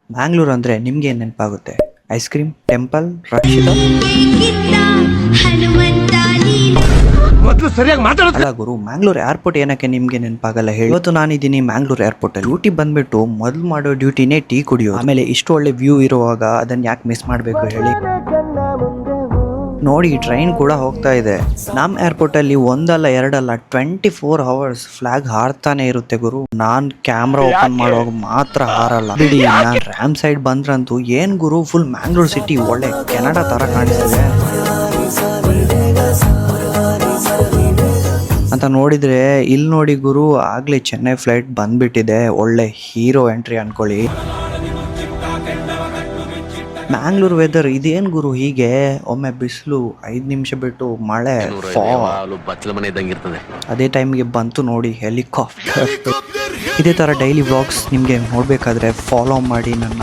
ಮ್ಯಾಂಗ್ಳೂರ್ ಅಂದರೆ ನಿಮ್ಗೆ ಏನು ನೆನಪಾಗುತ್ತೆ? ಐಸ್ ಕ್ರೀಮ್, ಟೆಂಪಲ್, ರಕ್ಷಿತ? ಮೊದಲು ಸರಿಯಾಗಿ ಮಾತಾಡೋದು. ಅಲ್ಲ ಗುರು, ಮ್ಯಾಂಗ್ಳೂರ್ ಏರ್ಪೋರ್ಟ್ ಏನಕ್ಕೆ ನಿಮ್ಗೆ ನೆನಪಾಗಲ್ಲ ಹೇಳಿ? ಇವತ್ತು ನಾನಿದ್ದೀನಿ ಮ್ಯಾಂಗ್ಳೂರ್ ಏರ್ಪೋರ್ಟ್ ಅಲ್ಲಿ. ಡ್ಯೂಟಿ ಬಂದ್ಬಿಟ್ಟು ಮೊದಲು ಮಾಡೋ ಡ್ಯೂಟಿನೇ ಟೀ ಕುಡಿಯೋದು. ಆಮೇಲೆ ಇಷ್ಟು ಒಳ್ಳೆ ವ್ಯೂ ಇರುವಾಗ ಅದನ್ನ ಯಾಕೆ ಮಿಸ್ ಮಾಡಬೇಕು ಹೇಳಿ? ನೋಡಿ, ಟ್ರೈನ್ ಕೂಡ ಹೋಗ್ತಾ ಇದೆ. ನಮ್ಮ ಏರ್ಪೋರ್ಟ್ ಅಲ್ಲಿ ಒಂದಲ್ಲ ಎರಡಲ್ಲ 24 hours ಫ್ಲಾಗ್ ಹಾರ್ತಾನೆ ಇರುತ್ತೆ ಗುರು. ನಾನ್ ಕ್ಯಾಮ್ರಾ ಓಪನ್ ಮಾಡುವಾಗ ಮಾತ್ರ ಹಾರಲ್ಲ ಬಿಡಿ. ನಾನ್ ರ್ಯಾಮ್ ಸೈಡ್ ಬಂದ್ರಂತೂ ಏನ್ ಗುರು, ಫುಲ್ ಮ್ಯಾಂಗ್ಳೂರ್ ಸಿಟಿ ಒಳ್ಳೆ ಕೆನಡಾ ತರ ಕಾಣಿಸ್ತಿದೆ ಅಂತ ನೋಡಿದ್ರೆ ಇಲ್ಲಿ ನೋಡಿ ಗುರು, ಆಗ್ಲೇ ಚೆನ್ನೈ ಫ್ಲೈಟ್ ಬಂದ್ಬಿಟ್ಟಿದೆ. ಒಳ್ಳೆ ಹೀರೋ ಎಂಟ್ರಿ ಅನ್ಕೊಳ್ಳಿ. ಮ್ಯಾಂಗ್ಳೂರ್ ವೆದರ್ ಇದೇನ್ ಗುರು ಹೀಗೆ? ಒಮ್ಮೆ ಬಿಸಿಲು, 5 ನಿಮಿಷ ಬಿಟ್ಟು ಮಳೆ, ಅದೇ ಟೈಮ್ಗೆ ಬಂತು ನೋಡಿ ಹೆಲಿಕಾಪ್ಟರ್. ಇದೇ ತರ ಡೈಲಿ ವ್ಲಾಗ್ಸ್ ನಿಮ್ಗೆ ನೋಡ್ಬೇಕಾದ್ರೆ ಫಾಲೋ ಮಾಡಿ ನನ್ನ